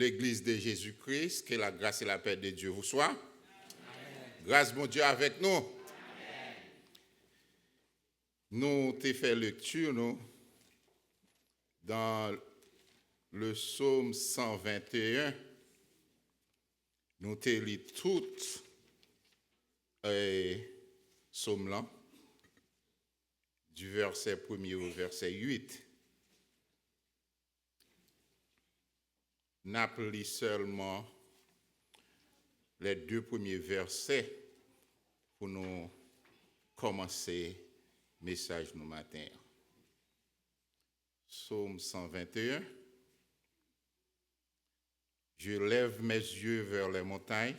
l'Église de Jésus-Christ, que la grâce et la paix de Dieu vous soient. Amen. Grâce bon Dieu avec nous. Amen. Nous t'ai fait lecture dans le psaume 121. Nous t'ai lu toutes psaume là, du verset 1er au verset 8. N'appelez seulement les 2 premiers versets pour nous commencer le message nous matin. Psaume 121. Je lève mes yeux vers les montagnes,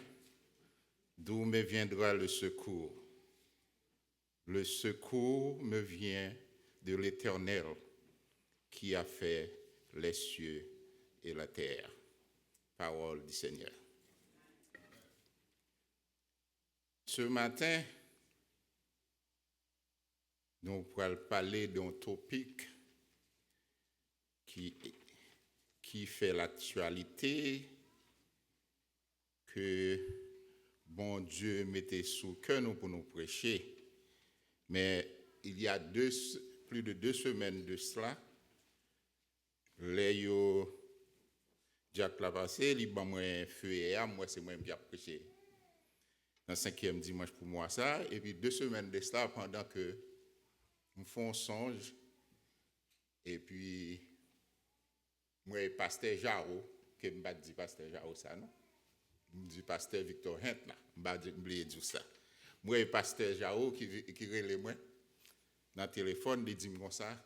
d'où me viendra le secours. Le secours me vient de l'Éternel qui a fait les cieux et la terre. Parole du Seigneur. Ce matin, nous allons parler d'un topic qui fait l'actualité, que bon Dieu mettait sous cœur nous pour nous prêcher. Mais il y a plus de 2 semaines de cela, les Jacques l'a passé, il m'a moi feu et moi c'est moi qui a prêché. Dans le 5e dimanche pour moi ça, et puis 2 semaines de cela pendant que nous faisons un songe, et puis moi pasteur Jaro, que je ne dis pas pasteur Jaro ça non, je dis pasteur Victor Hent là, je ne dis pas ça. Moi pasteur Jaro qui relève moi dans le téléphone, il dit comme ça,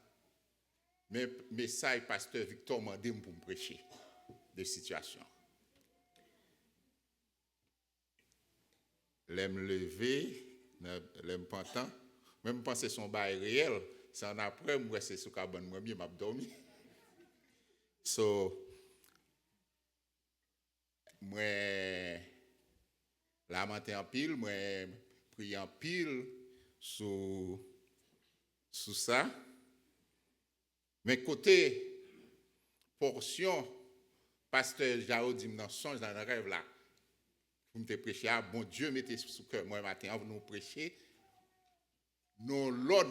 mais ça pasteur Victor m'a dit pour me prêcher de situation. L'aime lever, l'aime pantant, même penser son bail réel, c'est en après moi c'est sous cabane moi bien m'a dormi. So moi lamenté en pile, moi prier en pile sous ça. Mais côté portion pasteur Jao dit dans songe dans le rêve là pour me prêcher bon Dieu mettez sous cœur moi matin nous prêcher non l'autre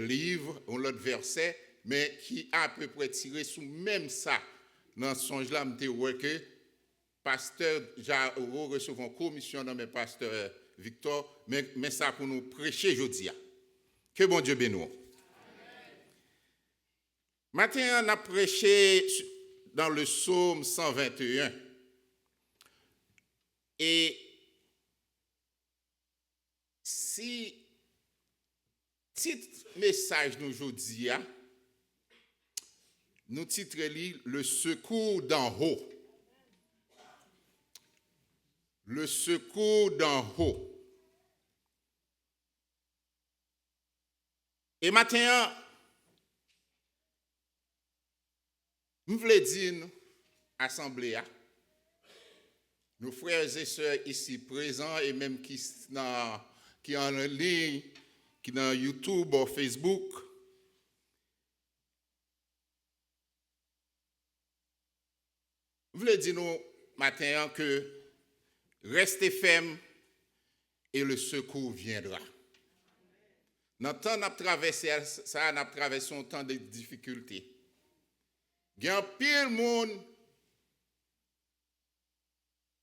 livre ou l'autre verset mais qui a à peu près tiré sous même ça dans songe là me dire que pasteur Jao recevons commission dans mes pasteur Victor mais ça pour nous prêcher aujourd'hui. Que bon Dieu bénisse. Matin on a prêché dans le psaume 121. Et si titre message nous aujourd'hui, nous titrons le secours d'en haut. Le secours d'en haut. Et maintenant, nous voulons dire, assemblée, nos frères et sœurs ici présents et même qui en ligne, qui dans YouTube ou Facebook, nous voulons dire nous matin que restez fermes et le secours viendra. Dans le temps, nous avons traversé ça, nous avons traversé un temps de difficultés. Il y a un pile monde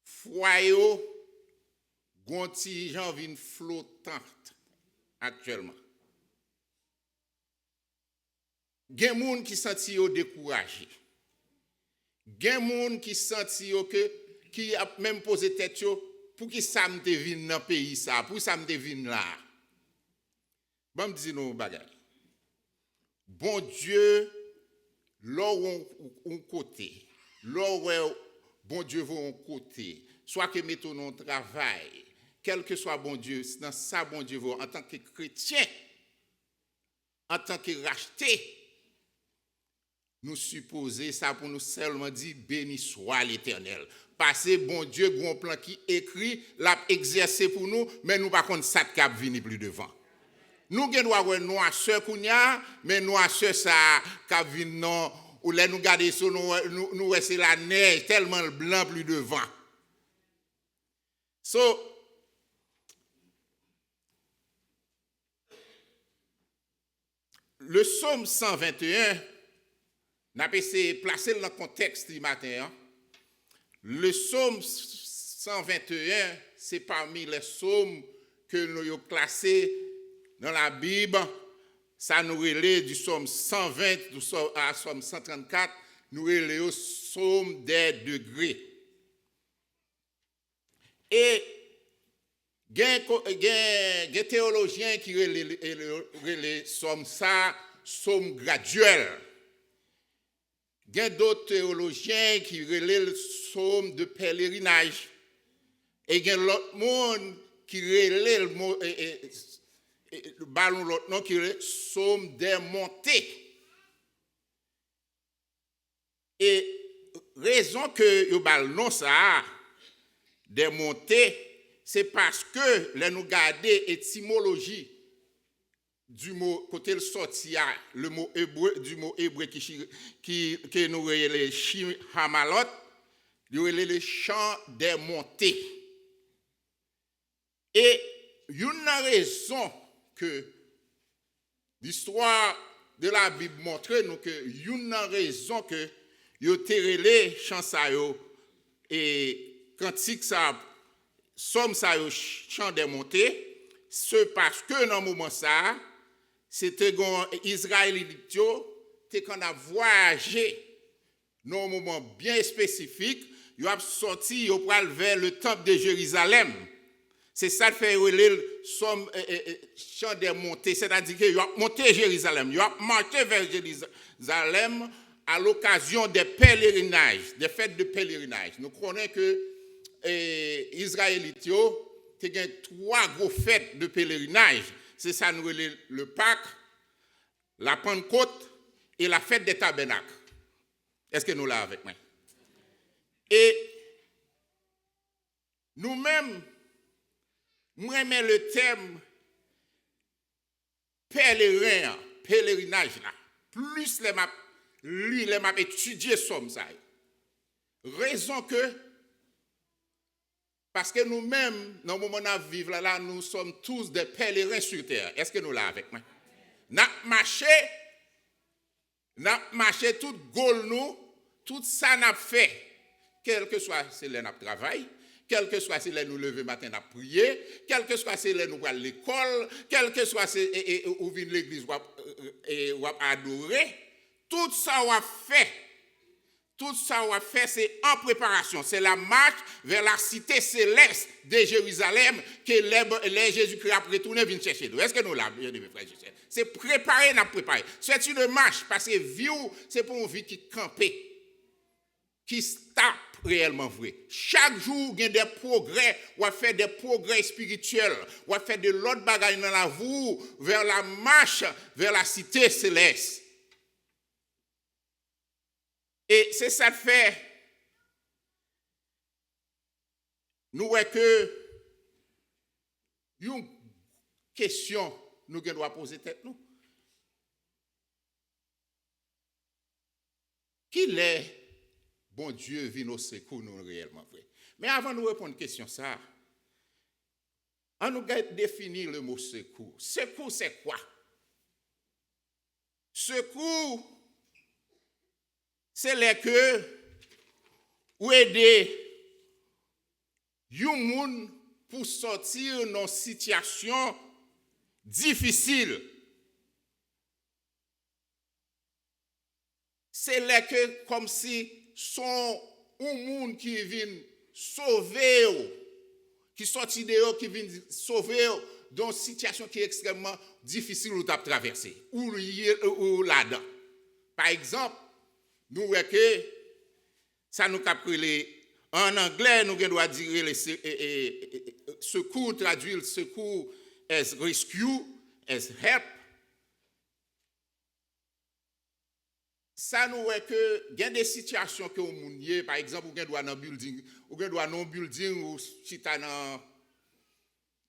foyer gonti gens vinn flottante actuellement. Il y a monde qui senti yo découragé. Il y a monde qui senti yo qui a même posé tête yo pour qui ça me te vinn dans pays ça, pour ça me te vinn là. Bon me dire nous bagay. Bon Dieu là on côté, là bon Dieu va on côté, soit que mettons non travail, quel que soit bon Dieu, dans ça bon Dieu va en tant que chrétien, en tant que racheté, nous supposer ça pour nous seulement dire béni soit l'Éternel. Parce que bon Dieu grand plan qui écrit, l'a exercé pour nous, mais nous par contre ça cap venir plus devant. Nous gen doit nous à sœur kounya, mais nous à sœur ça cap venir non ou là nous garder ça nous c'est la neige tellement blanc plus devant. So le psaume 121 n'a pas essayé de placer dans le contexte du matin. Hein? Le psaume 121, c'est parmi les psaumes que nous avons classés dans la Bible. Ça nous relève du psaume 120 à psaume 134, nous relève au psaume des degrés. Et il y a des théologiens qui relèvent psaume ça, psaume graduel. Il y a d'autres théologiens qui relèvent le psaume de pèlerinage. Et il y a l'autre monde qui relève le ballon l'autre nom qui est psaume des montées. Et raison que yo ballon ça des montées, c'est parce que là nous garder étymologie du mot côté le sorti le mot hébreu du mot hébreu qui nous les hamalot, les chants des montées. Et une raison que l'histoire de la Bible montre nous que une raison que yo terrelé chant ça yo et cantique ça somme ça yo chant des montées, c'est parce que dans moment ça c'était Israélite t'es qu'on a voyagé dans un moment bien spécifique, yo a sorti yo pral vers le temple de Jérusalem. C'est ça qui fait le chant des montées, c'est-à-dire qu'il a monté Jérusalem, il a marché vers Jérusalem à l'occasion des pèlerinages, des fêtes de pèlerinage. Nous connaissons que Israélites ont 3 gros fêtes de pèlerinage. C'est ça nous le Pâques, la Pentecôte et la fête des tabernacles. Est-ce que nous l'avons avec moi? Et nous-mêmes, moi, j'aime le thème pèlerinage là. Plus les m'a étudié somme ça. Raison que parce que nous-mêmes, dans le moment où nous vivons là, nous sommes tous des pèlerins sur terre. Est-ce que nous l'avons avec moi? Nous marché tout goal nous, tout ça n'a fait, quel que soit c'est le travail. Quel que soit si nous lever matin à prier, quel que soit si nous à l'école, quel que soit si ou vient l'église ou adorer, tout ça on fait, c'est en préparation, c'est la marche vers la cité céleste de Jérusalem que les Jésus-Christ a retourné venir chercher nous. Est-ce que nous l'avons, bien frères? C'est préparer, n'a préparé. C'est une marche parce que vie c'est pour une vie qui campée, qui tape réellement vrai. Chaque jour, il y a des progrès, on va faire des progrès spirituels, on va faire de l'autre bagaille dans la vie vers la marche, vers la cité céleste. Et c'est ça fait. Nous voyons que une question nous devons poser tête nous. Qui est bon Dieu vient au secours nous réellement vrai. Mais avant de nous répondre à une question ça, on nous définir le mot secours. Secours c'est quoi? Secours c'est les que ou aider yon moun pour sortir dans situation difficile. C'est les que comme si son un monde qui vient sauver qui sorti dehors qui vient sauver dans une situation qui est extrêmement difficile ou t'a traverser ou là-dedans. Par exemple, nous voyons que ça nous capte en anglais nous doit dire les secours traduire le secours as rescue as help. Ça nous voit que il y a des situations que au monde par exemple ou doit dans building ou doit non building ou si tu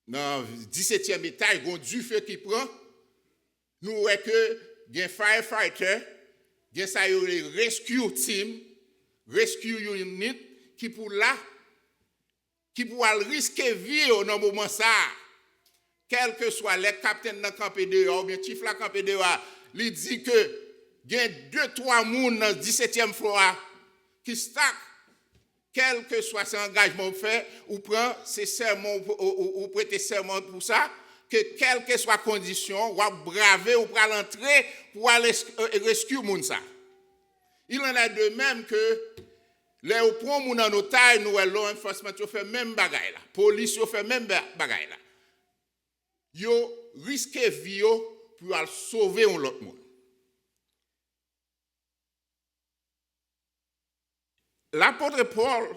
dans 17e étage gon du feu qui prend nous voit que il y a firefighter Gen ça yo le rescue team, rescue unit qui pour là qui pour risquer vie au moment ça. Quel que soit les capitaines dans campé dehors ou bien chief la campé dehors, il dit que il y a 2-3 moun dans 17e floor qui stack. Quel que soit cet engagement fait, ou prend ces serments ou prêter serment pour ça, que quelle que soit condition, ou braver ou pour l'entrer pour aller rescue moun ça. Il en a de même que les ou prend moun en otage, nous law enforcement fait même bagaille là, police fait même bagaille là. Yo risque vie pour aller sauver un autre monde. L'apôtre Paul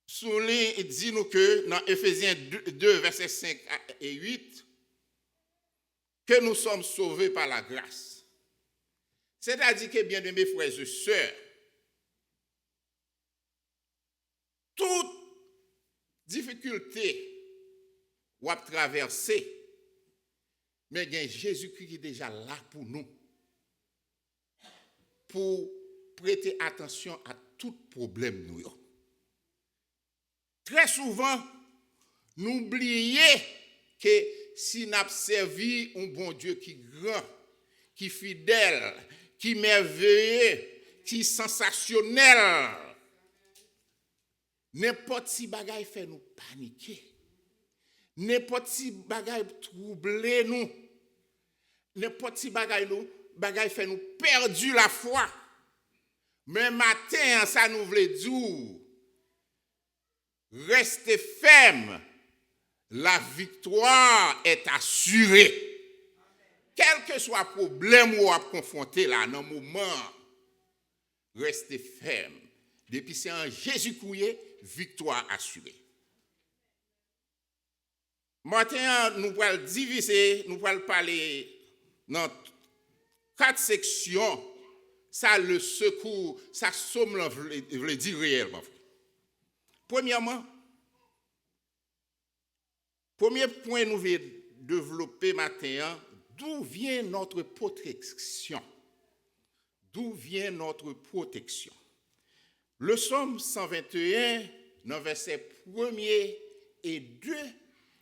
souligne et dit nous que dans Éphésiens 2, versets 5 et 8, que nous sommes sauvés par la grâce. C'est-à-dire que, bien aimés frères et sœurs, toute difficulté ou à traverser, mais il y a Jésus-Christ qui est déjà là pour nous. Pour prêter attention à tout problème nous. Très souvent, nous oublions que si nous avons servi un bon Dieu qui est grand, qui est fidèle, qui est merveilleux, qui est sensationnel, n'importe si bagaille fait nous paniquer, n'importe si bagaille troubler nous, n'importe si bagaille fait nous perdu la foi. Mais matin, ça nous veut dire, restez ferme, la victoire est assurée. Quel que soit le problème ou à confronter là, dans le moment, restez ferme. Depuis c'est en Jésus-Christ, victoire assurée. Maintenant, nous allons diviser, nous allons parler dans 4 sections. Ça, le secours, ça somme, veut dire réellement. Premièrement, premier point nous voulons développer maintenant, d'où vient notre protection? D'où vient notre protection? Le psaume 121, dans verset 1er et 2,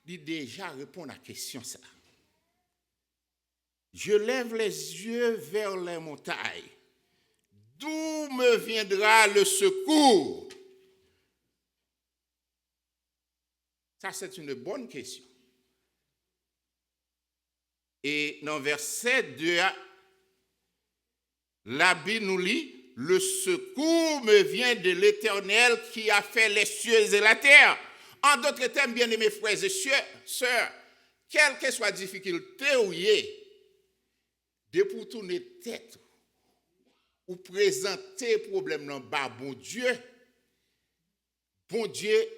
il déjà répond à la question ça. Je lève les yeux vers les montagnes. D'où me viendra le secours? Ça, c'est une bonne question. Et dans verset 2, la Bible nous lit, le secours me vient de l'Éternel qui a fait les cieux et la terre. En d'autres termes, bien-aimés frères et sœurs, quelle que soit la difficulté ou de pour tourner tête ou présenter problème dans bas bon Dieu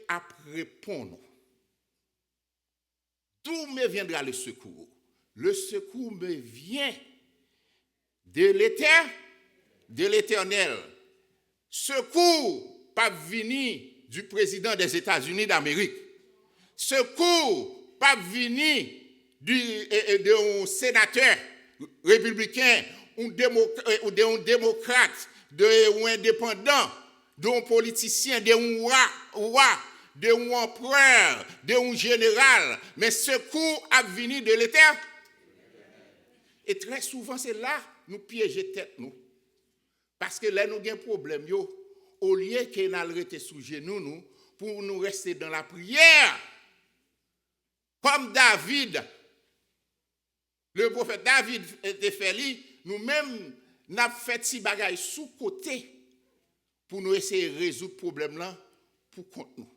a répondu. D'où me viendra le secours? Le secours me vient de l'Éternel. Secours pas venir du président des États-Unis d'Amérique. Secours pas venir d'un sénateur républicain ou d'un démocrate, d'un indépendant, d'un politicien, d'un roi, d'un empereur, d'un général, mais secours a venu de l'Éternel. Et très souvent, c'est là nous piéger tête nous. Parce que là, nous avons un problème. Au lieu que nous arrêtions sous genoux, nous, pour nous rester dans la prière, comme David, le prophète David était fait, nous-mêmes, nous avons fait ces bagailles sous côté pour nous essayer de résoudre le problème là pour contre nous.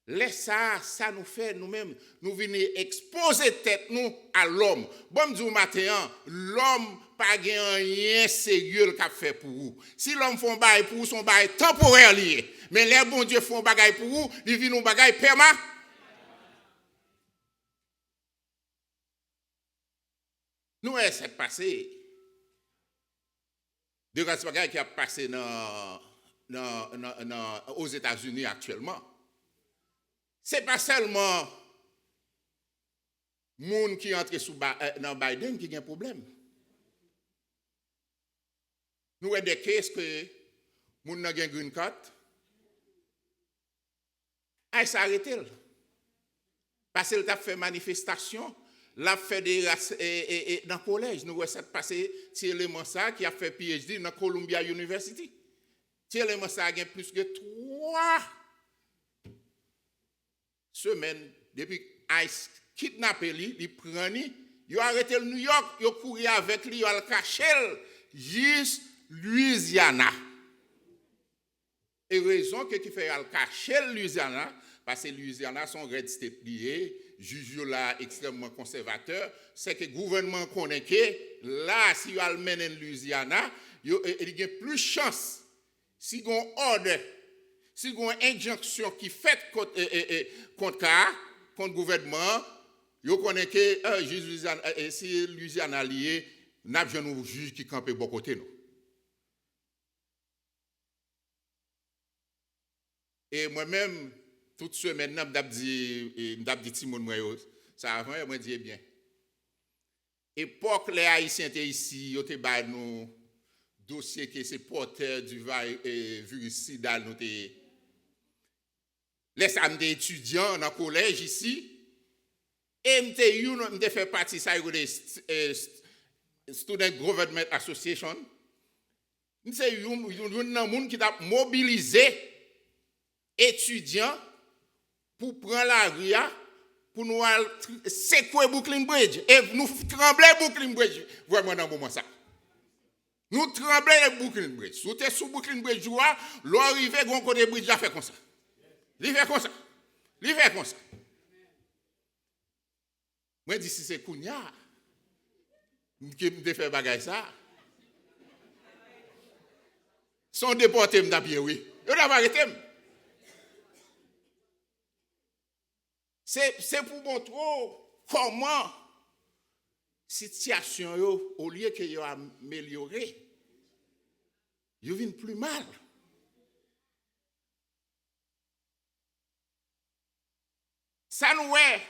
Laisse ça nous fait nous-mêmes, nous venons exposer tête nous à l'homme. Bon du matin, l'homme pas rien sérieux qu'a fait pour vous. Si l'homme font bail pour vous, son bail temporaire lié. Mais les bon Dieu font bagaille pour vous, ils vivent un bagaille permanent. Nous essayons de passer de grâce bagaille qui a passé aux États-Unis actuellement. Ce n'est pas seulement les gens qui entrent dans Biden qui ont un problème. Nous avons des cases que nous avons une green card. Il s'est arrêté. Parce qu'il a fait manifestation, l'a fait dans le collège. Nous avons passé cet élément ça qui a fait PhD dans Columbia University. Cet élément ça a plus que 3 semaines depuis ICE kidnappé lui, il prend lui, il a arrêté le New York, il a couru avec lui, il a caché jusqu'à Louisiana. Et raison que qui fait al cacher Louisiana parce que Louisiana sont red state liés, juge là extrêmement conservateur, c'est que le gouvernement connaît que là si il mène Louisiana, il y a plus chance si on ordre, si on injonction qui fait contre le gouvernement, il connaît que juge Louisiana si Louisiana lié, n'a pas un juge qui campe bon côté nous. Et moi-même, toute semaine, je dit Timon, ça avant, moi dis bien. Époque, les Haïtiens étaient ici, ils étaient dans nos dossiers qui c'est porteur du virus sida. Les samedis étudiants dans le collège ici, et je fait partie de Student Government Association. C'est un monde qui a mobilisé étudiants pour prendre la rue pour nous secouer Brooklyn Bridge et nous trembler Brooklyn Bridge vraiment dans le moment ça. Nous trembler Brooklyn Bridge. Si vous êtes sous Brooklyn Bridge, l'arrivée de côté bridge a fait comme ça. Il fait comme ça. Il fait comme ça. Moi, je dis si c'est Kounia qui me fait bagaille ça. Son déporté me bien oui. Il n'a pas arrêté. C'est pour montrer comment la situation, au lieu qu'elle a amélioré, elle vient plus mal. Ça nous est.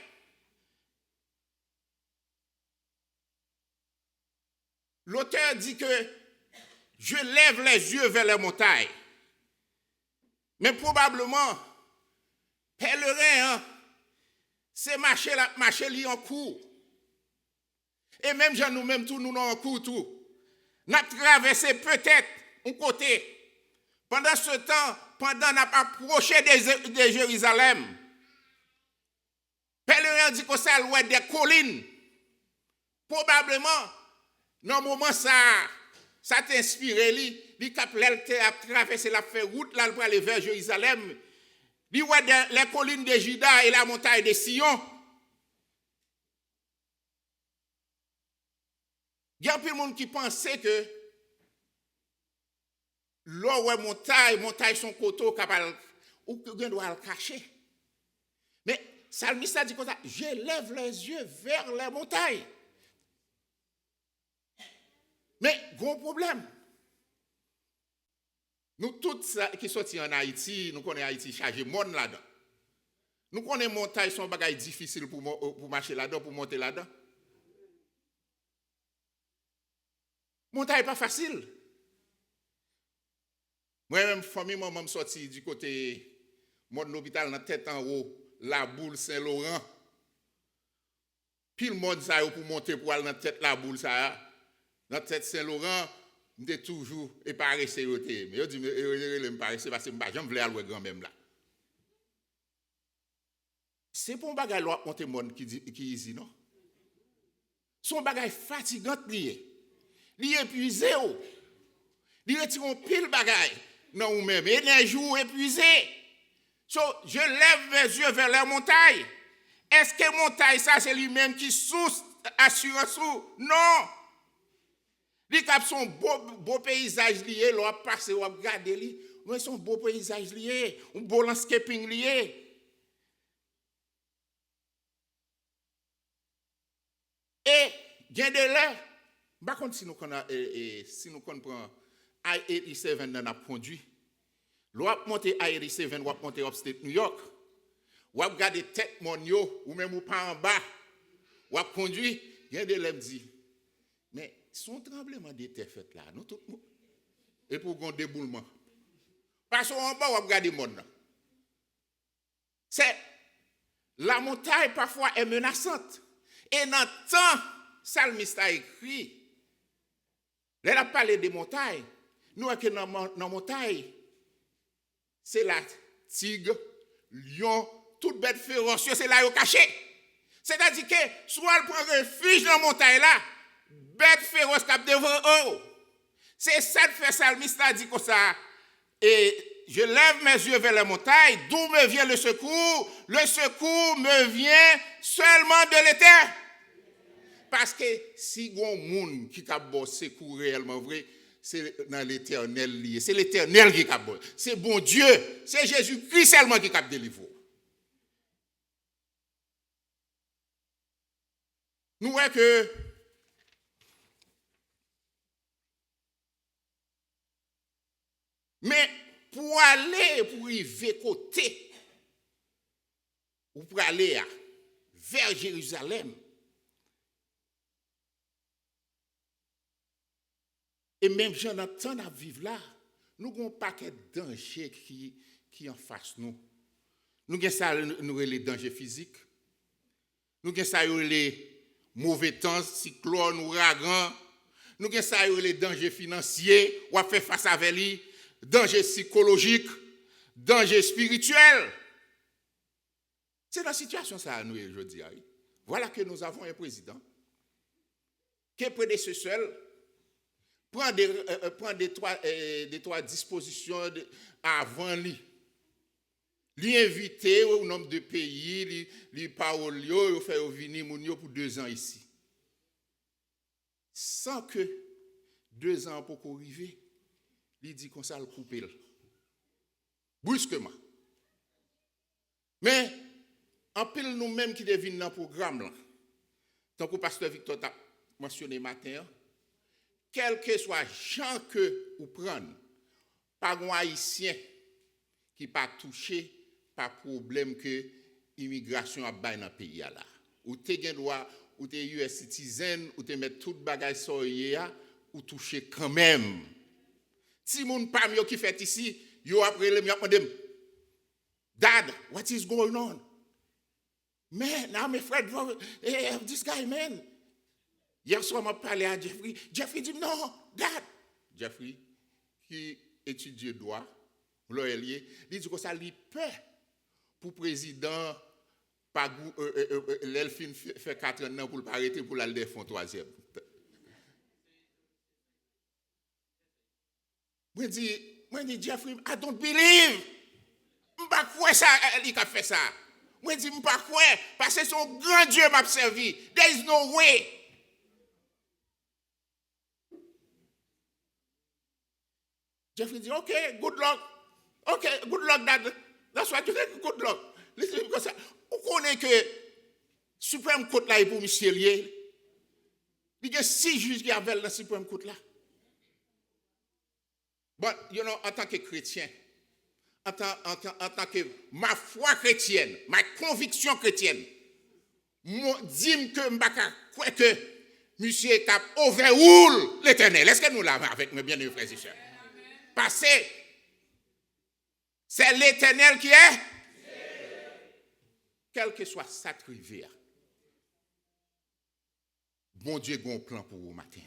L'auteur dit que je lève les yeux vers les montagnes. Mais probablement, pèlerin, c'est marcher en cours. Et même gens nous-mêmes, tout nous en cours, tout. Nous avons traversé peut-être un côté. Pendant ce temps, pendant qu'on a approché de Jérusalem, pèlerin dit que ça loin des collines. Probablement, dans le moment ça t'inspire, il a traversé la route là pour aller vers Jérusalem. Il voit les collines de Juda et la montagne de Sion. Il y a un peu de monde qui pensait que l'eau est montagne son coteau capable ou que doit le cacher. Mais Salmiste a dit comme ça, je lève les yeux vers les montagnes. Mais gros problème. Nous tous qui sommes en Haïti, nous connaissons Haïti chargé monde là-dedans. Nous connaissons montagne son bagage difficile pour marcher là-dedans, pour monter là-dedans. Montagne n'est pas facile. Moi-même, famille, moi, je suis sorti du côté de l'hôpital, dans la tête en haut, la boule Saint-Laurent. Puis le monde ça pour monter pour aller dans la tête la boule ça. Dans la tête Saint-Laurent, je suis toujours éparessé. Mais je dis, je ne pas parce que je ne veux pas aller grand-même là. C'est pour un bagage là monter monde qui ici, non? Son bagage fatigant lié. Li épuisé. Li retire un pile bagage. Non ou même énergie épuisé. So, je lève mes yeux vers la montagne. Est-ce que montagne ça c'est lui-même qui source assurance ou non? Li cap son beau paysage lié, l'on passe ou regarder li, mais son beau paysage lié, un beau landscaping lié. Et bien de là, par contre si nous prenons I-87 dans la conduit, l'on monter I-87, on monter upstate New York. Ou regarder tête monio ou même ou pas en bas. Ou conduit, bien de là me dit mais son tremblement de terre fait là, nous tout et pour un déboulement. Parce qu'en bas, on regarde le monde. C'est la montagne parfois est menaçante. Et dans le temps, Salmiste a écrit, il a parlé des montagnes. Nous, dans la montagne, c'est la tigre, lion, toute bête féroce, c'est là où caché. C'est-à-dire que soit elle prend refuge dans la montagne là, bête féroce qui devant eux. C'est ça que fait Salmiste a dit comme ça. Et je lève mes yeux vers la montagne, d'où me vient le secours? Le secours me vient seulement de l'Éternel. Parce que si il y a un monde qui a beau secours réellement vrai, c'est dans l'Éternel lié. C'est l'Éternel qui a beau. C'est bon Dieu. C'est Jésus-Christ seulement qui a délivré. Nous voyons que mais pour arriver côté, ou pour aller vers Jérusalem, et même gens dans le temps à vivre là, nous avons un paquet de dangers qui en face nous. Nous avons ça, nous les dangers physiques. Nous avons ça, les mauvais temps, cyclones, ouragans. Nous avons ça, les dangers financiers, ou à faire face à lui, dangers psychologiques, dangers spirituels. C'est dans la situation ça, nous, aujourd'hui. Voilà que nous avons un président qui est prédécesseur, prend des trois dispositions avant lui. Lui inviter au nombre de pays, lui parole, il fait venir pour 2 ans ici. Sans que 2 ans pour arriver, il dit qu'on ça le couper brusquement. Mais en pile nous-mêmes qui devinons dans le programme là, tant que le pasteur Victor a mentionné matin, quel que soit gens que vous prenez, pas un haïtien qui pas touché par problème que l'immigration a bail dans le pays là. Ou te gen droit, ou te US citizen, ou te mettre toute bagage sur yé, ou toucher quand même. Si moun pa yo qui fait ici, yo après le m'y demandé, Dad, what is going on? Man, now my friend, this guy, man. Hier soir, m'a parlé à Jeffrey. Jeffrey dit non, Dad. Jeffrey, qui étudie droit, il dit que ça lui peur pour le président, l'Elfine fait 4 ans pour le arrêter pour aller défendre 3e. Moi, je dis, Jeffrey, I don't believe. Je ne sais pas quoi ça, il a fait ça. Moi, je dis, je ne sais pas quoi, parce que son grand Dieu m'a servi. There is no way. Jeffrey dit, OK, good luck. OK, good luck, Dad. That's what you think, good luck. Listen, because vous connaissez que Supreme Court là est pour monsieur lié. Il y a 6 juges qui avaient la Supreme Court là. But, you know, en tant que chrétien, en tant que ma foi chrétienne, ma conviction chrétienne, dis-moi que je ne crois que monsieur a overrule l'Éternel. Est-ce que nous l'avons avec mes bien-aimés frères et sœurs? Parce que c'est l'Éternel qui est. Quel que soit sa trivière. Bon Dieu a un plan pour vous matin.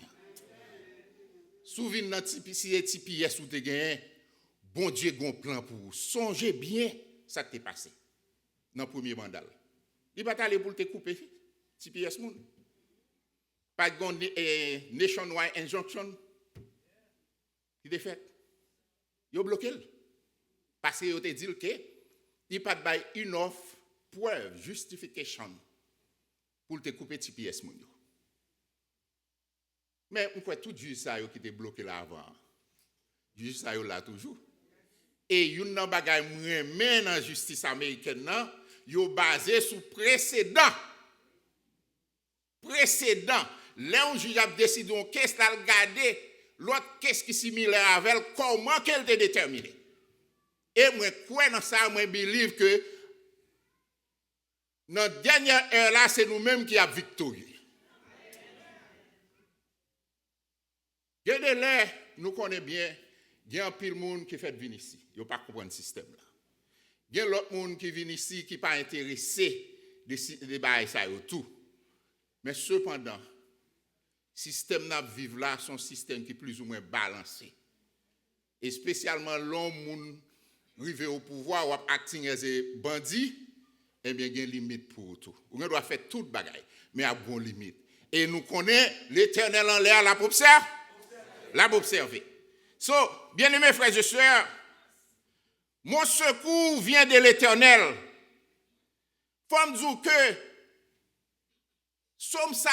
Souvenez-vous dans si les TPS ou te gagné, bon Dieu a un plan pour vous. Songez bien ça qui t'est passé dans le premier mandat. Il va aller pour te couper TPS moun. Pas de nationwide injunction. Il est fait. Il a bloqué. Parce qu'il a dit que il n'y a pas une offre, preuve, justification pour te couper TPS moun. Mais on croit tout juge ça qui était bloqué là avant. Juge ça là toujours. Et yon nan bagay mwen dans justice américaine nan, yo basé sur précédent. Là on juge a décidé on caisse là regarder l'autre caisse qui similaire avec comment qu'elle était déterminée. Et moi crois dans ça, moi believe que dans dernière heure là c'est nous-mêmes qui a victorieux. Il y a des là nous connaissons bien Il y a un pile monde qui fait venir ici. Ils ne pas comprendre le système là. Il y a l'autre monde qui vient ici qui pas intéressé de bailler ça et tout. Mais cependant, système n'a vivre là son système qui est plus ou moins balancé. Et spécialement l'homme moun arrivé au pouvoir ou acting as a bandit, eh bien il y a une limite pour tout. On doit faire toute bagaille, mais à bon limite. Et nous connaissons l'Éternel en l'air, la pour observer. La pour observer. So, bien-aimés frères et sœurs, mon secours vient de l'Éternel. Faut me dire que somme ça,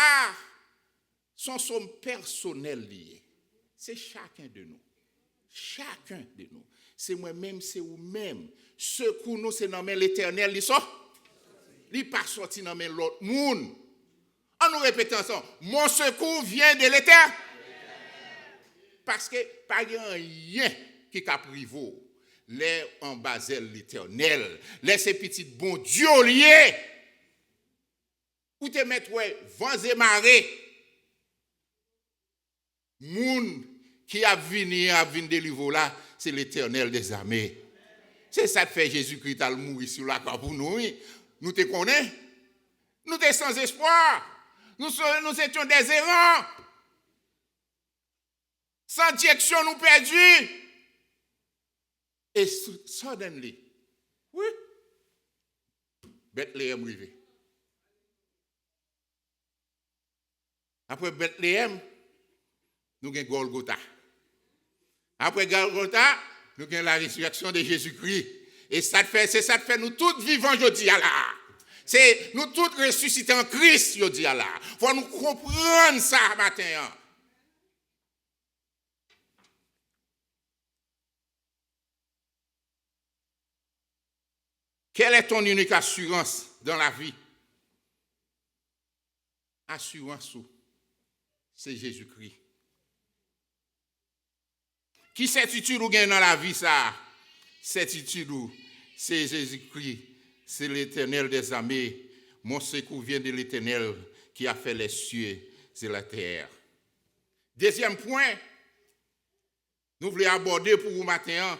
son somme personnel lié. C'est chacun de nous. Chacun de nous. C'est moi-même, c'est vous-même. Secours nous, c'est dans l'Éternel. Il n'est pas sorti dans l'autre monde. En nous répétant ça, mon secours vient de l'Éternel. Parce que pas rien qui a privé les en basel l'Éternel, les ces petits bon Dieu liés. Ou te mettre vents et marées. Moun qui a venu délivrer là, c'est l'Éternel des armées. C'est ça que fait Jésus-Christ à mourir sur la croix pour nous. Nous te connaissons. Nous sommes sans espoir. Nous étions des errants. Sans direction, nous perdus. Et suddenly, oui, Bethléem arrivé. Après Bethléem, nous avons Golgotha. Après Golgotha, nous avons la résurrection de Jésus-Christ. Et c'est ça que fait nous tous vivants aujourd'hui là. C'est nous tous ressuscités en Christ aujourd'hui là. Il faut nous comprendre ça matin. Quelle est ton unique assurance dans la vie? Assurance, c'est Jésus-Christ. Qui certitude ou gagne dans la vie ça? Certitude c'est Jésus-Christ, c'est l'Éternel des armées. Mon secours vient de l'Éternel qui a fait les cieux et la terre. Deuxième point, nous voulons aborder pour vous matin.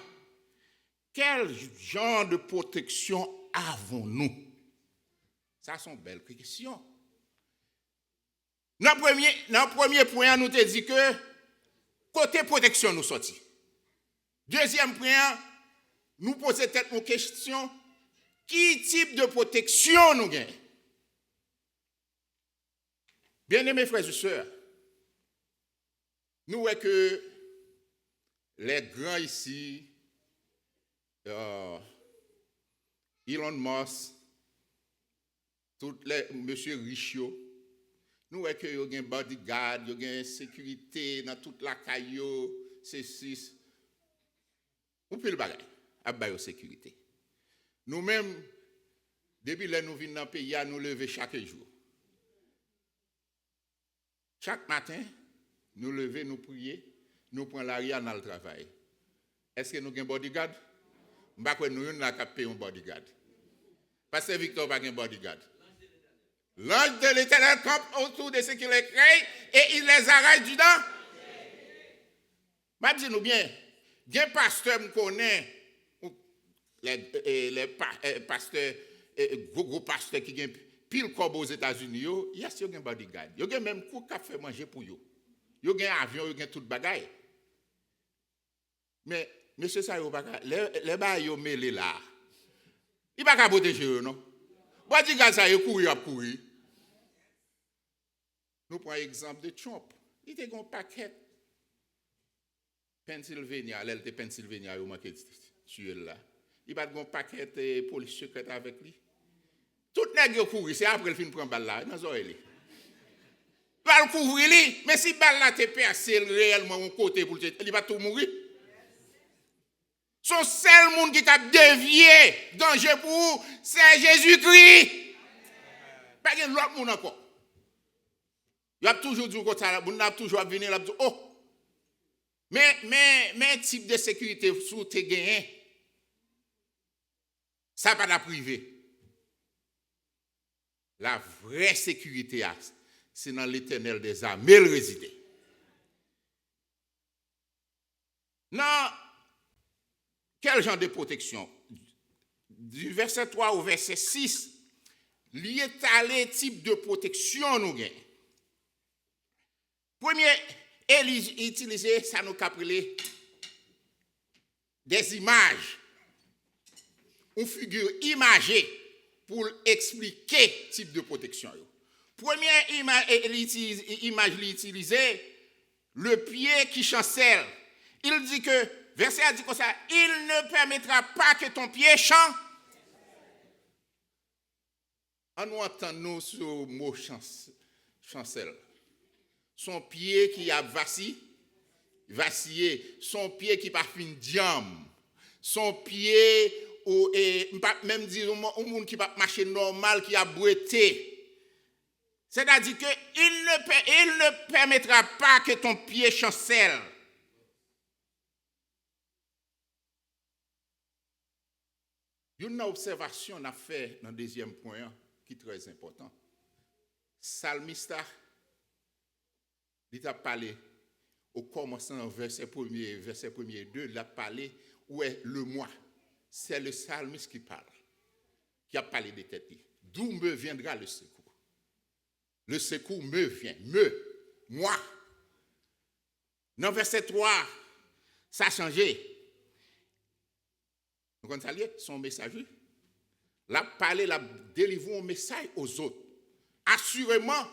Quel genre de protection avons-nous? Ça, sont belles questions. Dans le premier point, nous te dit que côté protection, nous sortis. Deuxième point, nous posons peut-être une question, qui type de protection nous gagnons? Bien-aimés frères et sœurs, nous voyons que les grands ici, Elon Musk, tous les monsieur Richio, nous voyons que y a un bodyguard, il y a une sécurité dans toute la caillou, c'est six. Ou puis le bagage, à la sécurité. Nous-mêmes, depuis que nous venons dans le pays, nous levons chaque jour. Chaque matin, nous levons, nous prions, nous prenons l'arrière dans le travail. Est-ce que nous avons un bodyguard? Je ne sais pas si nous avons payé un bodyguard. Parce que Victor n'a pas un bodyguard. L'ange de l'Éternel campe autour de ceux qui les craignent et il les arrête du dent. Je dis nous bien, il y a un pasteur qui connaît, les pasteurs, gros pasteurs qui ont pile comme aux États-Unis, il y a un bodyguard. Il y a même coup qui fait manger pour eux. Il y a un avion, il y a tout bagaille. Mais, monsieur ça, les bails sont mêlés là. Il ne va pas protéger eux, non? Bodyguard ça, il court, il courir. Nous prenons l'exemple de Trump. Il était un paquet. Pennsylvania, elle était Pennsylvania, il manquait tuer là. Il va un paquet de police secrète avec lui. Tout le monde court, c'est après le fin prend balle là, dans les oreilles. Il va le couvrir lui, mais si balle là te percé réellement un côté pour il va tout mourir. Son seul monde qui a dévié danger pour vous, c'est Jésus-Christ. Pas de l'autre monde encore. Il a toujours dit que ça, il a toujours venir là, oh. Mais type de sécurité sous tes gains, ça pas la privé. La vraie sécurité, c'est dans l'Éternel des armées le résider. Non, Quel genre de protection? Du verset 3 au verset 6, il étalé type de protection nous gagnons. Premier, il utilisait ça nous appelé des images, une figure imagée pour expliquer type de protection. Première image, il utilisait le pied qui chancelle. Il dit que, verset a dit comme ça, il ne permettra pas que ton pied chancelle. On nous entend sur le mot chancelle. Son pied qui a vacillé, son pied qui n'a pas fin diam, son pied, même dire un monde qui va marcher normal, qui a brouetté. C'est-à-dire qu'il ne permettra pas que ton pied chancelle. Une observation on a fait dans le deuxième point qui est très important. Salmiste, il a parlé au commencement verset 1er, verset 1er 2, il a parlé où est le moi. C'est le psalmiste qui parle, qui a parlé des têtes. D'où me viendra le secours? Le secours me vient, moi. Dans verset 3, ça a changé. Vous comprenez son messager? Il a parlé, il a délivré un message aux autres. Assurément,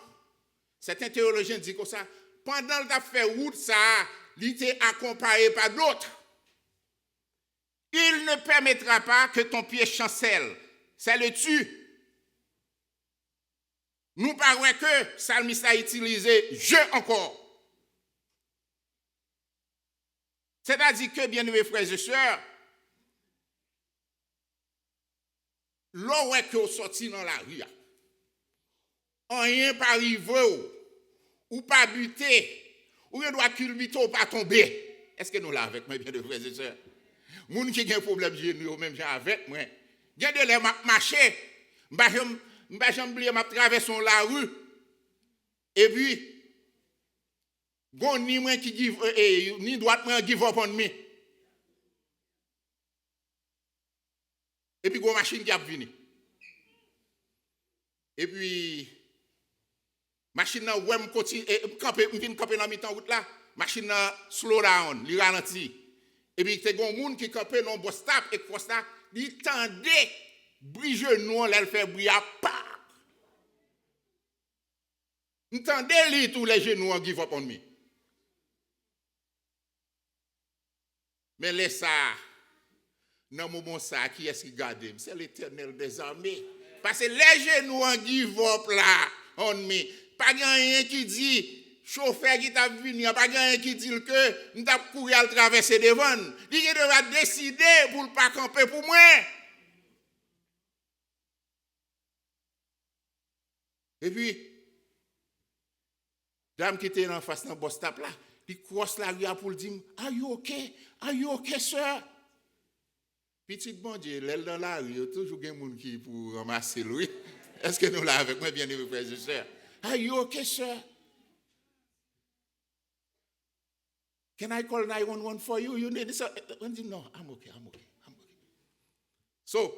certains théologiens disent comme ça, pendant le fait route, ça, il était accompagné par d'autres. Il ne permettra pas que ton pied chancelle. Ça le tue. Nous parlons que Psalmiste a utilisé je encore. C'est-à-dire que, bien-aimés frères et sœurs, l'on que sorti dans la rue, rien pas arrivé, ou pas buté, ou on doit culbuter ou pas tomber. Est-ce que nous l'avons avec moi, bien de frères et sœurs? Moun qui a un problème généraux, même j'ai avec moi. Il y a de l'air marcher, je traverse la rue, et puis, bon, ni moi qui give, ni droite moi give up on me. Et puis, une machine qui a venu. Et puis, machine nan ouais continue camper dans mi-temps route là, machine nan slow down, li ralenti. Et puis te gon moun qui camper dans bus stop et pour ça, il tendait bruit genou là, elle fait bruit à pa. Entendez li tous les genoux en give up on me. Mais laisse ça dans le moment ça qui est-ce qui garde? C'est l'Éternel des armées. Parce que les genoux en give up là on me. Pas rien qui dit, chauffeur qui t'a venu, pas rien qui dit que nous t'a couru à traverser devant. Il devra décider pour ne pas camper pour moi. Et puis, dame qui était en face dans le bus stop là, il croise la rue pour dire, are you okay? Are you okay, sir? Petit bon Dieu, l'aile dans la rue, il y a toujours des gens qui pour ramasser lui. Est-ce que nous l'avons avec moi, bien aimés frères et sœurs? Are you okay, sir? Can I call 911 for you? You need this? No, I'm okay. So,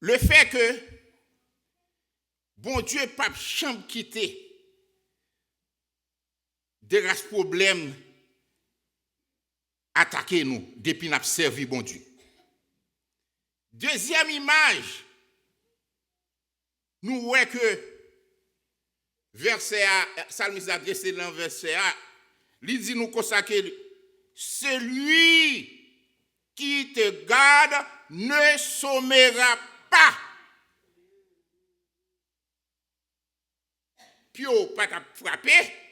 le fait que bon Dieu pas chambre quitter des races problèmes attaquer nous depuis n'a servi bon Dieu. Deuxième image, nous voyons que verset A, Psalmiste adressé dans verset A, il dit nous consacrer celui qui te garde ne sommera pas. Puis on pas frapper,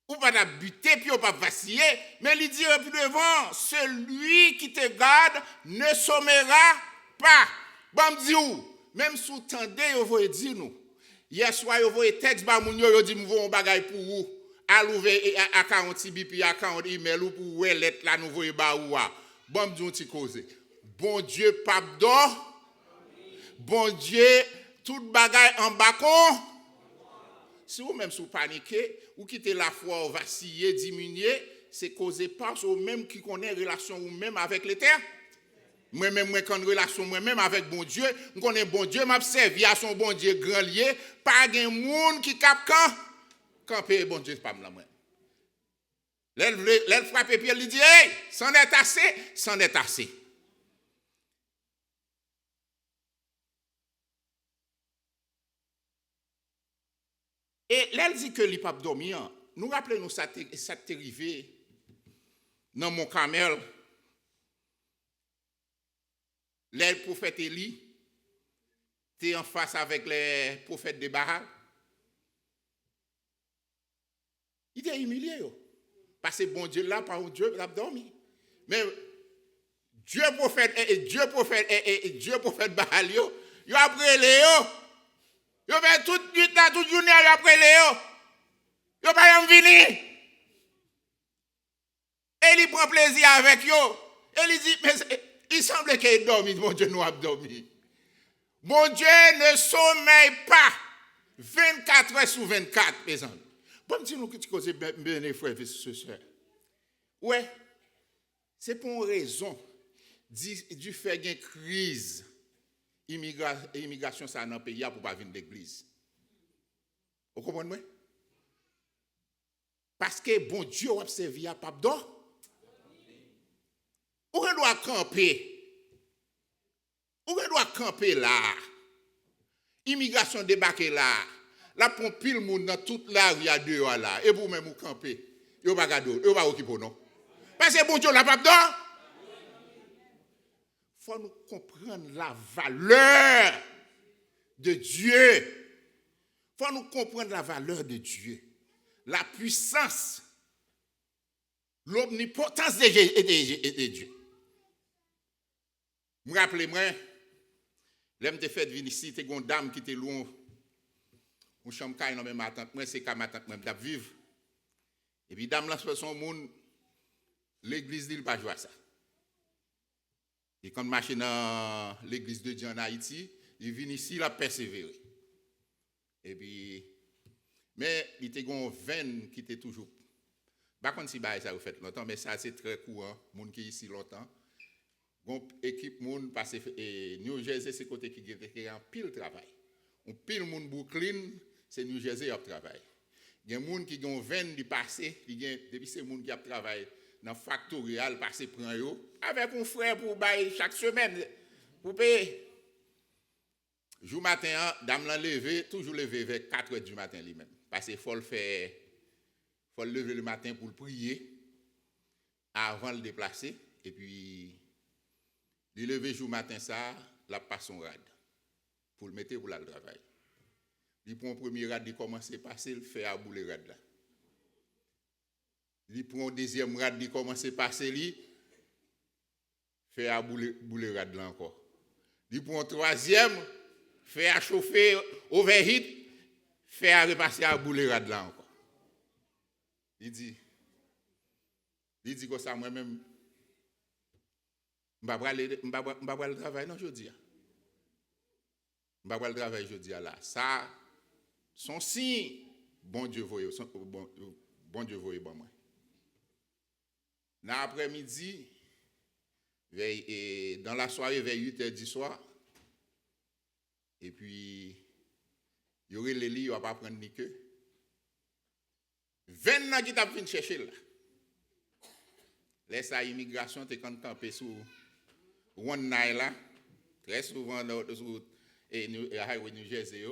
ou pas buter, puis on pas vaciller, mais il dit plus devant, celui qui te garde ne sommera pas. Bon, me dit où? Même sous tendez, vous voyez dire nous. Hier soir, vous voyez texte, bah, moun yo dit, vous un bagay pour vous. À l'ouvrir à 40 BP, à 40 email, ou pour vous lettre là, nous voyez bah ou. Bon, me dit on t'y cause. Bon Dieu, pardon. Bon Dieu, tout bagay en bacon. si vous même sous paniquer, ou quitter la foi, vaciller, diminuer, c'est causé par vous même qui connaît relation ou même avec l'Éternel. Moi-même, moi, quand relation moi-même avec bon Dieu, je connais bon Dieu, m'a servi à son bon Dieu grand lié, pas de monde qui cap camper bon Dieu, pas moi. Elle frappe et puis elle lui dit, hey, c'en est assez, c'en est assez. Et là, elle dit que il pas dormir. Nous rappelons ça t'est arrivé dans mon Carmel. Les prophètes Élie, tu es en face avec les prophètes de Baal. Il était humilié. Parce que bon Dieu là, par Dieu, il a dormi. Mais Dieu prophète Baal, il a pris Léo. Il a fait toute nuit, toute journée, il a pris Léo. Il n'a pas venir. Et il prend plaisir avec eux. Et il dit, mais il semble qu'il dormi, bon Dieu nous a dormi. Bon Dieu ne sommeille pas 24 heures sur 24, mes amis. Bon, dis-nous que tu causes bien, frères et sœurs. Ouais, c'est pour une raison du fait qu'il y a une crise. Immigration, ça dans le pays pour ne pas venir d'église. Vous comprenez? Parce que bon Dieu a servi à Pape d'or. Où on doit camper? Où on doit camper là? Immigration débarquer là. La pompe pile monde dans toute la rue à deux là. Et vous-même vous camper. Vous pas garder, vous pas occuper non. Parce que bon Dieu la Pape d'or. Faut nous comprendre la valeur de Dieu. Faut nous comprendre la valeur de Dieu. La puissance, l'omnipotence de Dieu. Je me rappelle, l'homme de fait venir ici, il y a une dame qui était loin. Une chambre qui est dans ma tante, moi c'est ma tante même qui vivre. Et puis dame là son monde, l'église dit pas jouer ça. Et quand je marche dans l'église de Dieu en Haïti, il vient ici, il a persévéré. Et puis, mais il était une veine qui était toujours. Par contre, si ça vous fait longtemps, mais ça c'est très courant, monde qui est ici longtemps. Une équipe monde passe New Jersey, c'est côté qui a un pile travail. Un pile monde Brooklyn, c'est New Jersey qui a travail. Il y a des gens qui ont 20 du passé, depuis ces gens qui ont travaillé dans Factorial, passé prend yo avec un frère pour bailler chaque semaine pour payer. Jour matin, dame l'a levé, toujours levé vers 4 heures du matin lui-même. Parce qu'il faut le lever le matin pour le prier avant de le déplacer et puis il lever jour matin ça, la passe son rad pour le mettre pour le travail. Il prend un premier rad, il commence à passer, il fait à bouler rad là. Il prend un deuxième rad, il commence à passer, il fait à bouler rad là encore. Il prend un troisième, fait à chauffer overheat, fait à repasser à bouler rad là encore. Il dit que ça moi-même, je ne vais pas le travail non aujourd'hui. Je ne vais pas le travail aujourd'hui là. Ça, son signe, bon Dieu voyez, bon Dieu voyez bon moi. Dans l'après-midi, dans la soirée vers 8h du soir, et puis, il y aurait les lits, il ne va pas prendre ni que. 20 ans qui t'a venu chercher là. Laisse à immigration, tu es quand campé sous One Nile là, très souvent sur Highway New Jersey,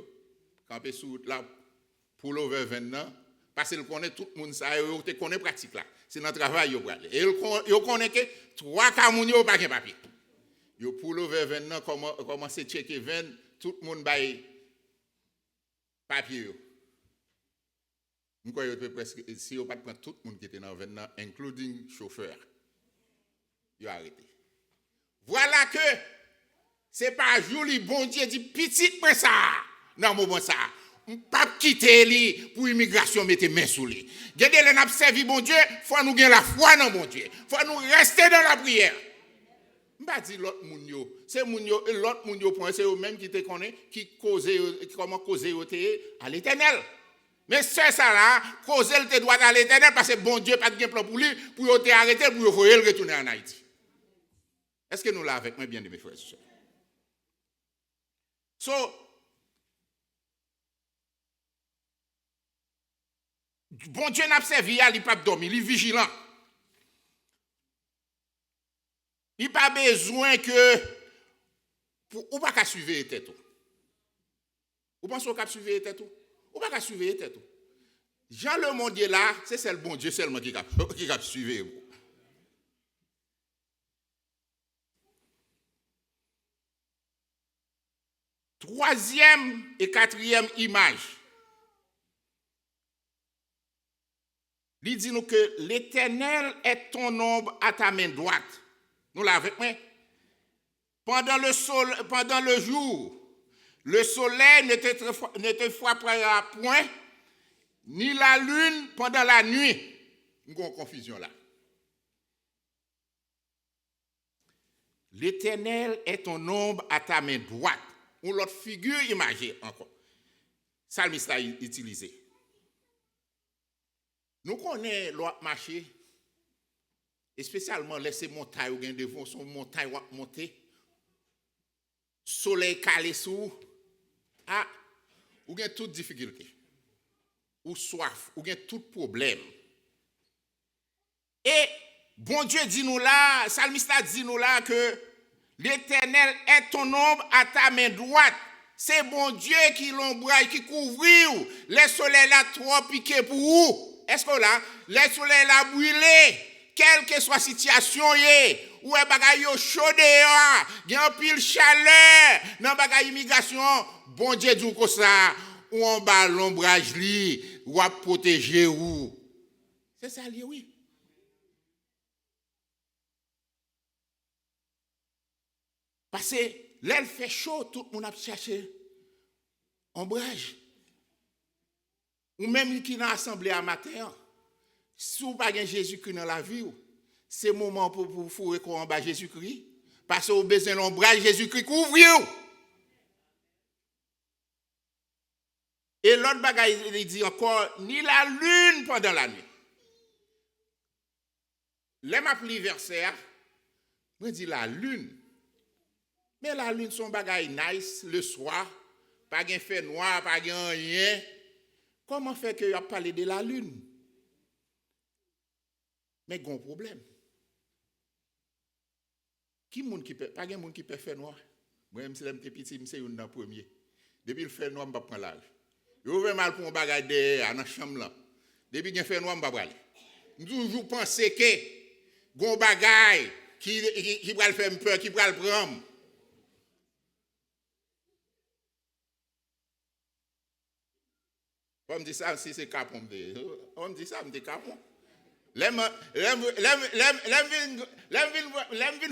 campé sous là, pour l'over 20 ans, parce qu'il connaît tout le monde, ça, il connaît pratique là. C'est notre travail, et il connaît que 3 camouni au pas de papier. Il pour l'over 20 ans, commence à checker 20, tout le monde baille papier. Je crois que presque, si on ne prend pas tout le monde qui était dans 20 ans, including chauffeur, il a arrêté. Voilà que ce n'est pas joli, bon Dieu dit petit mais ça. Non, moment ça. Pas quitter lui pour l'immigration, mettre main sous lui. Gardez les n'a servi bon Dieu, faut nous gagner la foi dans bon Dieu. Faut nous rester dans la prière. Pas dire l'autre moun c'est l'autre moun yo c'est eux même qui te connaît qui cause comment causer à l'Éternel. Mais c'est ça là, cause elle te doit à l'Éternel parce que bon Dieu pas de plan pour lui, pour te arrêter, pour le retourner en Haïti. Est-ce que nous l'avons avec moi, bien mes frères et sœurs? So, bon Dieu n'a pas servi, il n'a pas dormi, il est vigilant. Il n'a pas besoin que, ou pas qu'à suivre les têtes. Ou pensez qu'à suivre les têtes? Ou pas qu'à suivre les têtes? Jean le monde est là, c'est le bon Dieu seulement qui a suivi. Troisième et quatrième image. Il dit nous que l'Éternel est ton ombre à ta main droite. Nous l'avons avec pendant le jour, le soleil ne te frappera point, ni la lune pendant la nuit. Nous avons une confusion là. L'Éternel est ton ombre à ta main droite. Ou l'autre figure imagée encore. Salmiste a utilisé. Nous connaissons l'autre marché, et spécialement laisser montagne ou bien devant son montagne monter, soleil calé sous, ou bien toute difficulté, ou soif, ou bien tout problème. Et bon Dieu dit nous là, Salmiste dit nous là que l'Éternel est ton ombre à ta main droite. C'est bon Dieu qui l'ombrage, qui couvre. Les soleils là trop piqués pour vous. Est-ce que là, les soleils là brûlés, quelle que soit la situation, ou est bagay yo chaud dehors, il y a un pile chaleur, dans bagay immigration, bon Dieu dit comme ça, ou en bas l'ombrage li, ou à protéger ou. C'est ça li, oui. Parce que là, il fait chaud, tout le monde a cherché ombrage. Ou même qui dans l'assemblée à matin, si vous n'avez pas Jésus-Christ dans la vie, c'est le moment pour vous fourrer en bas Jésus-Christ. Parce que vous avez besoin de l'ombrage, Jésus-Christ couvre. Et l'autre bagaille, il dit encore, ni la lune pendant la nuit. Là, je lis verset, je dis la lune. Mais la lune, son bagaille nice, le soir, pas de fait noir, pas de rien. Comment fait que a parlé de la lune? Mais il y a un problème. Pas de monde qui peut faire noir. Moi, même si je suis petit, je suis un premier. Depuis le fait noir, je ne vais pas prendre l'âge. Je vais mal pour un bagage dans la chambre. Depuis que je fais noir, je ne vais pas aller. Je toujours penser que il y a un bagage qui va le faire peur, qui va le prendre. On me dit ça si c'est capon. On me dit ça, on me dit capon. L'aime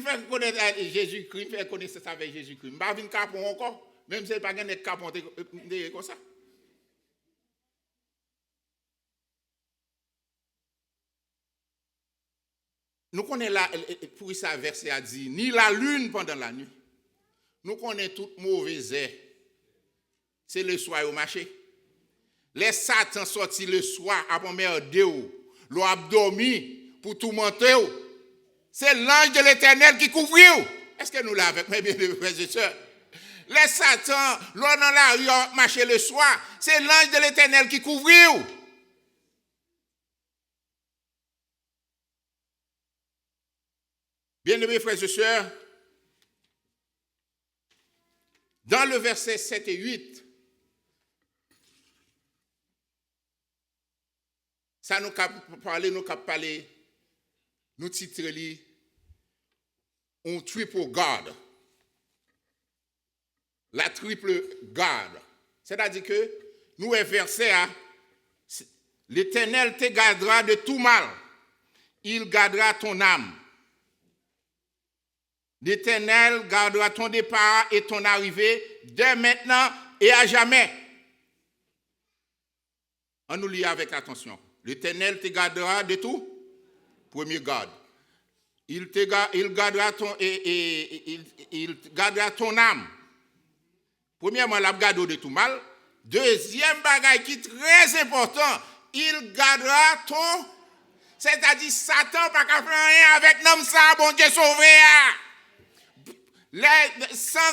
faire connaître Jésus-Christ, faire connaître avec Jésus-Christ. Je ne vais pas venir capon encore, même si je ne vais pas être capon comme ça. Nous connaissons là, pour ça, verset a dit, ni la lune pendant la nuit. Nous connaissons toute mauvaise air. C'est le soir au marché. Les Satan sortis le soir après merder ou, l'ont abdormi pour tout monter. C'est l'ange de l'Éternel qui couvre. Est-ce que nous l'avons avec mes bien frères et sœurs? Les Satan, l'ont dans la rue marcher le soir, c'est l'ange de l'Éternel qui couvre. Bien-aimés frères et sœurs, dans le verset 7 et 8, ça nous a parlé, nous titrons un triple garde. La triple garde. C'est-à-dire que nous, un verset, l'Éternel te gardera de tout mal. Il gardera ton âme. L'Éternel gardera ton départ et ton arrivée dès maintenant et à jamais. On nous lit avec attention. L'Éternel te gardera de tout. Premier garde. Il gardera ton âme. Premièrement, il garde de tout mal. Deuxième bagaille qui est très important, il gardera ton... C'est-à-dire, Satan pas qu'à faire rien avec l'homme ça, bon Dieu sauvé. Le sang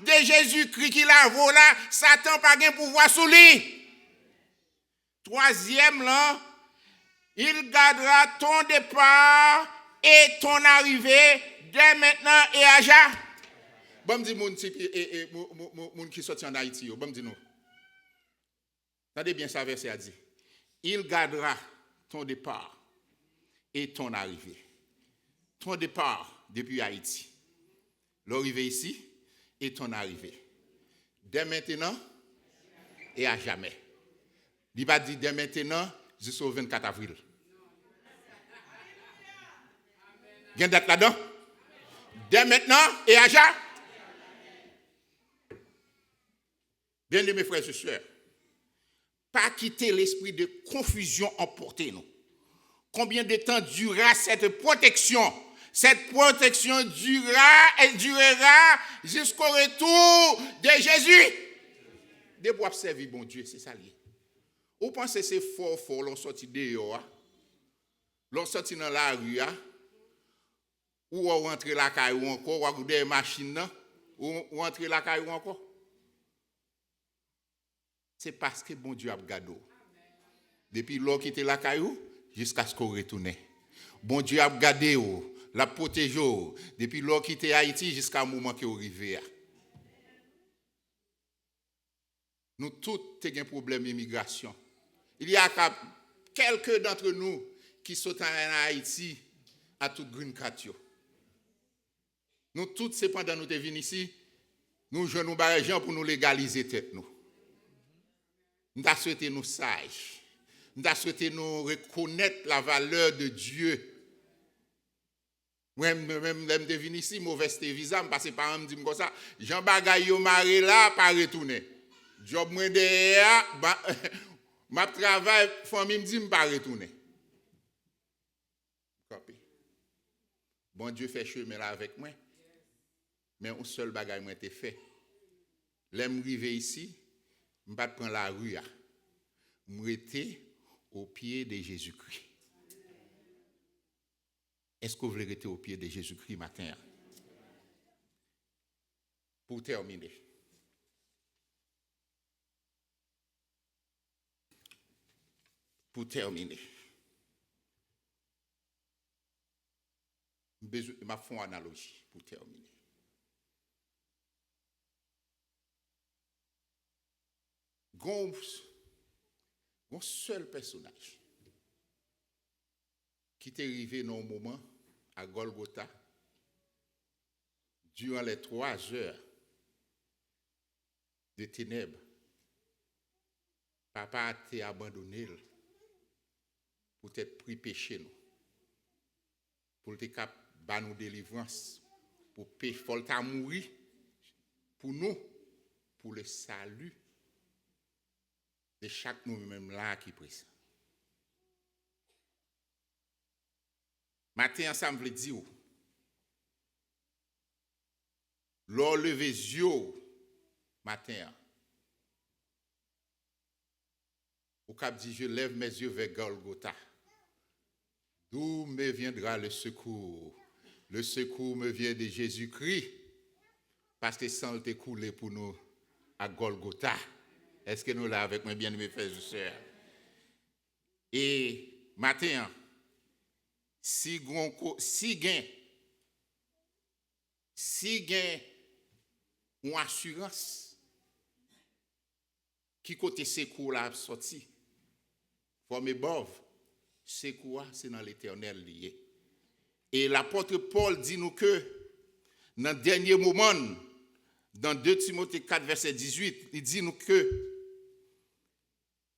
de Jésus-Christ qui l'a volé, Satan pas de pouvoir sur lui. Troisième, là, il gardera ton départ et ton arrivée dès maintenant et à jamais. Bon, me dit moun qui sorti en Haïti, bon me dit nous. Regardez bien ça verset a dit. Il gardera ton départ et ton arrivée. Ton départ depuis Haïti. L'arrivée ici et ton arrivée. Dès maintenant et à jamais. Il va dire dès maintenant jusqu'au 24 avril. Il y a une date là-dedans? Dès maintenant et à jamais. Bien mes frères et sœurs, pas quitter l'esprit de confusion emporté nous. Combien de temps durera cette protection? Cette protection durera jusqu'au retour de Jésus. De pouvoir servir bon Dieu, c'est ça lié. Vous pensez que c'est fort, l'on sortit dehors, l'on sortit dans la rue, ou on rentre la caille ou encore, ou on des machines, ou on rentre la caille ou encore. C'est parce que bon Dieu a gardé. Depuis l'on quitte la caillou jusqu'à ce qu'on retourne. Bon Dieu a gardé, l'a protégé depuis l'on quitte Haïti jusqu'à un moment qui est arrivé. Nous tous avons un problème d'immigration. Il y a quelques d'entre nous qui sont en Haïti à toute green card. Nous tous, c'est pendant nous sommes venus ici, nous jouons nos barrages pour nous légaliser tête nous. Nous avons souhaité nous sages. Nous avons souhaité nous reconnaître la valeur de Dieu. Même je venu ici, mauvaise visa, je passe par un me dit comme ça, Jean Bagay yo maré là, pas retourner. Job moi derrière, ma travail, famille me dit pas retourner. Bon Dieu fait chemin là avec moi. Mais un seul bagay moi été fait. L'aime arriver ici, je ne vais pas prendre la rue. Je rester au pied de Jésus-Christ. Est-ce que vous voulez rester au pied de Jésus-Christ matin? Pour terminer. Je vais faire une analogie pour terminer. Un seul personnage qui est arrivé dans un moment à Golgotha durant les 3 heures de ténèbres. Papa a été abandonné pour être pris péché nous, pour être capable de nous délivrance, pour faut mourir pour nous, pour le salut de chaque nous-mêmes là qui présent. Matin ensemble dit l'or levé yeux matin. Au cap dit je lève mes yeux vers Golgotha. D'où me viendra le secours? Le secours me vient de Jésus-Christ parce que sang est coulé pour nous à Golgotha. Est-ce que nous l'avons avec moi, bien-aimés frères et sœurs? Et matin, si gain une assurance qui côté secours là sorti, formé bov, secours c'est dans l'Éternel lié. Et l'apôtre Paul dit nous que dans le dernier moment, dans 2 Timothée 4 verset 18, il dit nous que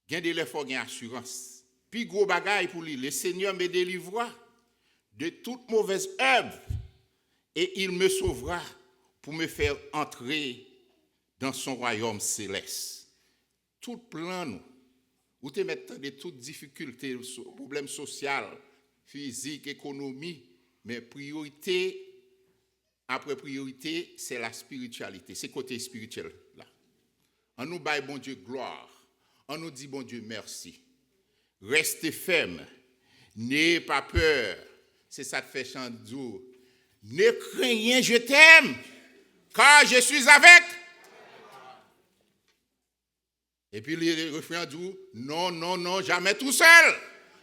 gain de l'effort, gain assurance. Puis gros bagaille pour lui, le Seigneur me délivrera de toute mauvaise œuvre et il me sauvera pour me faire entrer dans son royaume céleste. Tout plan nous, ou te mettre de toutes difficultés, problèmes sociaux, physiques, économie, mais priorité après priorité, c'est la spiritualité, c'est côté spirituel là. On nous baille bon Dieu gloire. On nous dit bon Dieu merci. Restez ferme. N'ayez pas peur. C'est ça que fait chanter. Ne craignez, je t'aime, car je suis avec. Et puis le refrain dit non, non, non, jamais tout seul.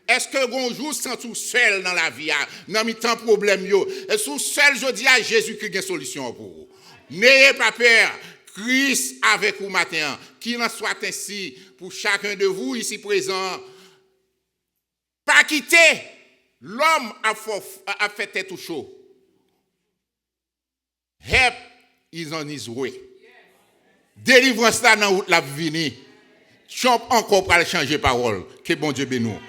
Est-ce que bonjour sans tout seul dans la vie, dans mes temps problème yo, est-ce que seul je dis à Jésus qui a une solution pour vous. N'ayez pas peur. Christ avec vous matin, qu'il en soit ainsi pour chacun de vous ici présent. Pas quitter, l'homme a fait tête au chaud. Help is on his way. Délivrance là dans la vie. Chomp encore pour changer parole. Que bon Dieu bénisse.